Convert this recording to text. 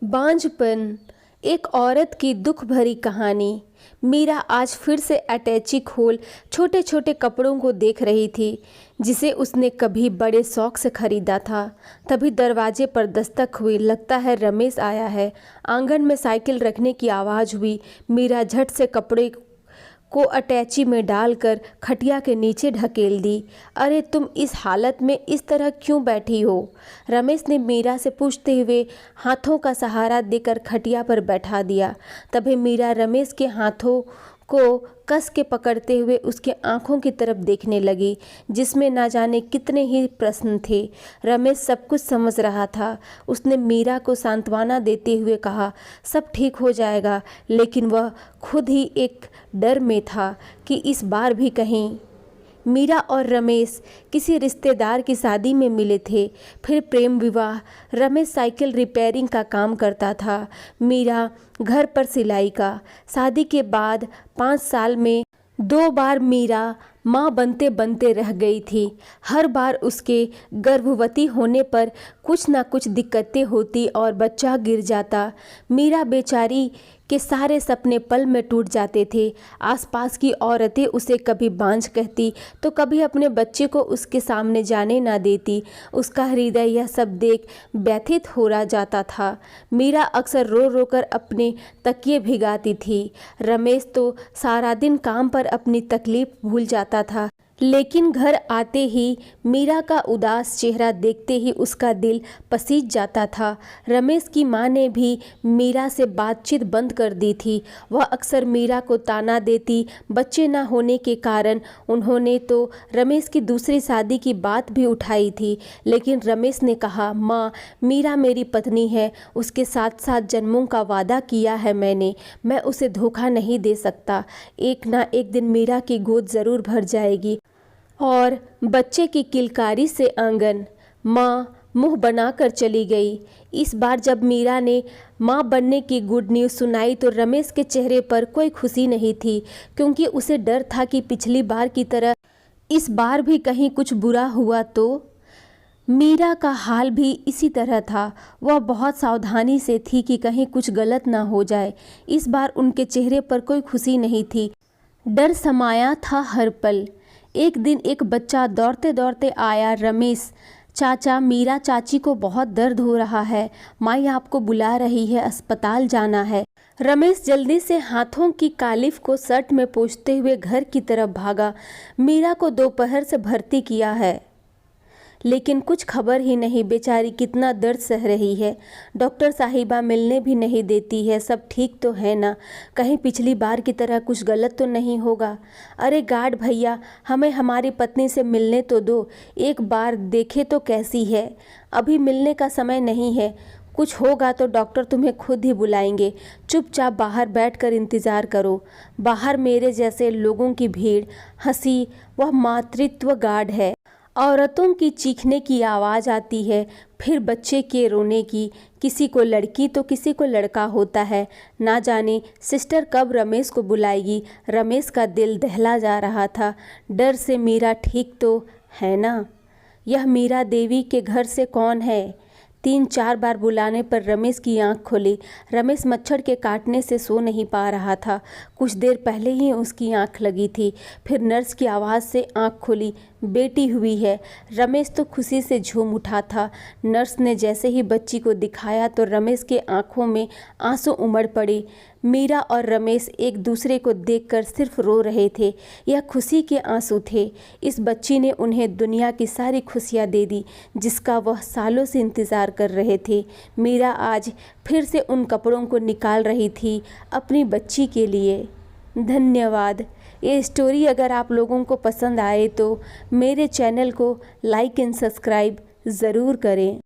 बांझपन, एक औरत की दुख भरी कहानी। मीरा आज फिर से अटैची खोल छोटे छोटे कपड़ों को देख रही थी जिसे उसने कभी बड़े शौक से खरीदा था। तभी दरवाजे पर दस्तक हुई। लगता है रमेश आया है। आंगन में साइकिल रखने की आवाज़ हुई। मीरा झट से कपड़े को अटैची में डालकर खटिया के नीचे ढकेल दी। अरे तुम इस हालत में इस तरह क्यों बैठी हो? रमेश ने मीरा से पूछते हुए हाथों का सहारा देकर खटिया पर बैठा दिया। तभी मीरा रमेश के हाथों को कस के पकड़ते हुए उसके आंखों की तरफ देखने लगी जिसमें ना जाने कितने ही प्रश्न थे। रमेश सब कुछ समझ रहा था। उसने मीरा को सांत्वना देते हुए कहा, सब ठीक हो जाएगा, लेकिन वह खुद ही एक डर में था कि इस बार भी कहीं। मीरा और रमेश किसी रिश्तेदार की शादी में मिले थे, फिर प्रेम विवाह। रमेश साइकिल रिपेयरिंग का काम करता था, मीरा घर पर सिलाई का। शादी के बाद 5 साल में 2 बार मीरा माँ बनते बनते रह गई थी। हर बार उसके गर्भवती होने पर कुछ ना कुछ दिक्कतें होती और बच्चा गिर जाता। मीरा बेचारी के सारे सपने पल में टूट जाते थे। आसपास की औरतें उसे कभी बांझ कहती तो कभी अपने बच्चे को उसके सामने जाने ना देती। उसका हृदय यह सब देख व्यथित हो रहा जाता था। मीरा अक्सर रो रो कर अपने तकिए भिगाती थी। रमेश तो सारा दिन काम पर अपनी तकलीफ भूल जाता था, लेकिन घर आते ही मीरा का उदास चेहरा देखते ही उसका दिल पसीज जाता था। रमेश की माँ ने भी मीरा से बातचीत बंद कर दी थी। वह अक्सर मीरा को ताना देती। बच्चे न होने के कारण उन्होंने तो रमेश की दूसरी शादी की बात भी उठाई थी, लेकिन रमेश ने कहा, माँ, मीरा मेरी पत्नी है, उसके साथ 7 जन्मों का वादा किया है मैंने, मैं उसे धोखा नहीं दे सकता। एक ना एक दिन मीरा की गोद ज़रूर भर जाएगी। और बच्चे की किलकारी से आंगन। माँ मुंह बनाकर चली गई। इस बार जब मीरा ने माँ बनने की गुड न्यूज़ सुनाई तो रमेश के चेहरे पर कोई खुशी नहीं थी, क्योंकि उसे डर था कि पिछली बार की तरह इस बार भी कहीं कुछ बुरा हुआ तो। मीरा का हाल भी इसी तरह था। वह बहुत सावधानी से थी कि कहीं कुछ गलत ना हो जाए। इस बार उनके चेहरे पर कोई खुशी नहीं थी, डर समाया था हर पल। एक दिन एक बच्चा दौड़ते दौड़ते आया। रमेश, चाचा, मीरा चाची को बहुत दर्द हो रहा है, माई आपको बुला रही है, अस्पताल जाना है। रमेश जल्दी से हाथों की कालिफ को शर्ट में पोंछते हुए घर की तरफ भागा। मीरा को दोपहर से भर्ती किया है, लेकिन कुछ खबर ही नहीं। बेचारी कितना दर्द सह रही है। डॉक्टर साहिबा मिलने भी नहीं देती है। सब ठीक तो है ना? कहीं पिछली बार की तरह कुछ गलत तो नहीं होगा? अरे गार्ड भैया, हमें हमारी पत्नी से मिलने तो दो, एक बार देखे तो कैसी है। अभी मिलने का समय नहीं है, कुछ होगा तो डॉक्टर तुम्हें खुद ही बुलाएंगे। चुपचाप बाहर बैठकर इंतज़ार करो। बाहर मेरे जैसे लोगों की भीड़। हंसी। वह मातृत्व गार्ड है। औरतों की चीखने की आवाज़ आती है, फिर बच्चे के रोने की। किसी को लड़की तो किसी को लड़का होता है। ना जाने सिस्टर कब रमेश को बुलाएगी। रमेश का दिल दहला जा रहा था। डर से, मीरा ठीक तो है ना? यह मीरा देवी के घर से कौन है? 3-4 बार बुलाने पर रमेश की आंख खुली। रमेश मच्छर के काटने से सो नहीं पा रहा था। कुछ देर पहले ही उसकी आंख लगी थी। फिर नर्स की आवाज़ से आंख खुली। बेटी हुई है। रमेश तो खुशी से झूम उठा था। नर्स ने जैसे ही बच्ची को दिखाया तो रमेश के आंखों में आंसू उमड़ पड़े। मीरा और रमेश एक दूसरे को देखकर सिर्फ रो रहे थे। यह खुशी के आंसू थे। इस बच्ची ने उन्हें दुनिया की सारी खुशियाँ दे दी जिसका वह सालों से इंतज़ार कर रहे थे। मीरा आज फिर से उन कपड़ों को निकाल रही थी अपनी बच्ची के लिए। धन्यवाद। ये स्टोरी अगर आप लोगों को पसंद आए तो मेरे चैनल को लाइक एंड सब्सक्राइब ज़रूर करें।